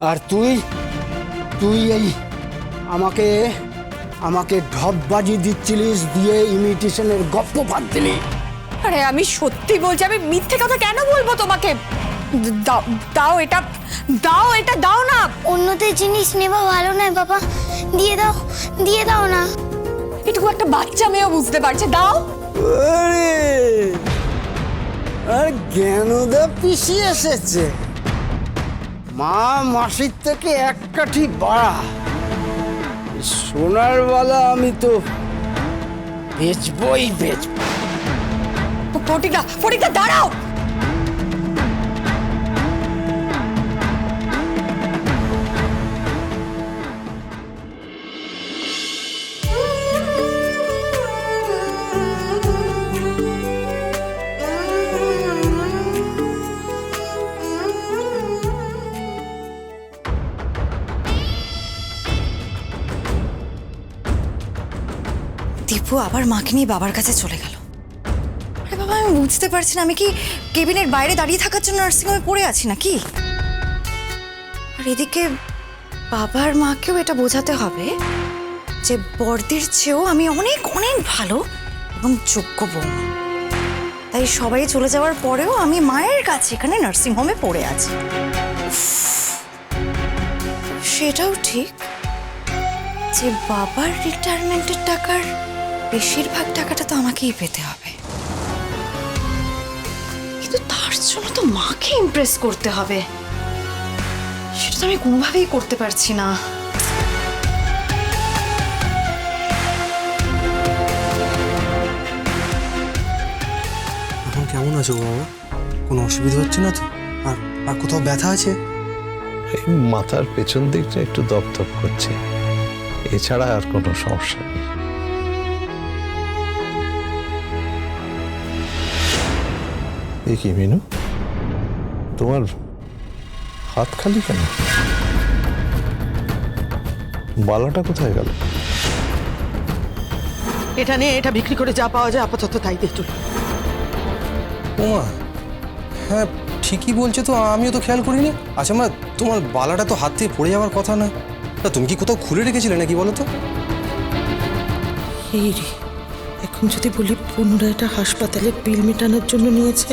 আর তুই তুই এই আমাকে আমাকে ঢপবাজি দিচ্ছিলিস, দিয়ে ইমিটেশনের গপ্প পাচ্ছিলি। আরে আমি সত্যি বলছি, আমি মিথ্যে কথা কেন বলবো তোমাকে? দাও দাও এটা, দাও এটা, দাও না। অন্যদের জিনিস নেওয়া ভালো নয় বাবা, দিয়ে দাও না। এটুকু একটা বাচ্চা মেয়েও বুঝতে পারছে, দাও। আরে আর জ্ঞানদা পিসি এসেছে, মা মাসির থেকে এক কাঠি বাড়া। সোনার বালা আমি তো বেচবই বেচবো। ফটিকদা, ফটিকদা দাঁড়াও। দীপু আবার মাকে নিয়ে বাবার কাছে চলে গেল। আরে বাবা, আমি বুঝতে পারছি না, আমি কি কেবিনের বাইরে দাঁড়িয়ে থাকার জন্য নার্সিংহোমে পড়ে আছি নাকি? আর এদিকে বাবার মাকেও এটা বোঝাতে হবে যে বড়দের চেয়েও আমি অনেক অনেক ভালো এবং যোগ্য বৌমা। তাই সবাই চলে যাওয়ার পরেও আমি মায়ের কাছে এখানে নার্সিংহোমে পড়ে আছি। উফ, সেটাও ঠিক যে বাবার রিটায়ারমেন্টের টাকার বেশিরভাগ টাকাটা তো আমাকেই পেতে হবে, কিন্তু তার জন্য তো মাকে ইমপ্রেস করতে হবে। সেটা তো আমি কোনোভাবেই করতে পারছি না। এখন কেমন আছো বাবা? কোনো অসুবিধা হচ্ছে না তো? আর আর কোথাও ব্যথা আছে? এই মাথার পেছন দিকটা একটু দপদপ করছে, এছাড়া আর কোনো সমস্যা নেই। এ কি মিনু, তোমার হাত খালি কেন? বালাটা কোথায় গেল? এটা নিয়ে এটা বিক্রি করে যা পাওয়া যায় আপাতত তাই দিয়ে চল। ওমা, হ্যাঁ ঠিকই বলছো তো, আমিও তো খেয়াল করিনি। আচ্ছা মা, তোমার বালাটা তো হাত থেকে পড়ে যাওয়ার কথা না, তা তুমি কি কোথাও খুলে রেখেছিলে নাকি বলো তো? এই রে, এখন যদি বলি পুনরায় এটা হাসপাতালে বিল মেটানোর জন্য নিয়েছে,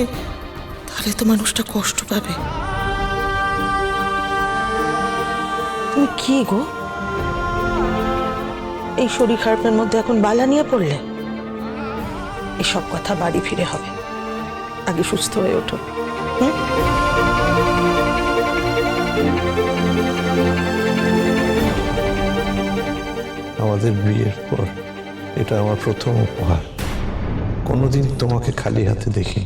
তাহলে তো মানুষটা কষ্ট পাবে। তুমি কি গো, এই শরীর খারাপের মধ্যে এখন বালা নিয়ে পড়লে? এসব কথা বাড়ি ফিরে হবে, আগে সুস্থ হয়ে ওঠো। আমাদের বিয়ের পর এটা আমার প্রথম উপহার। কোনোদিন তোমাকে খালি হাতে দেখি।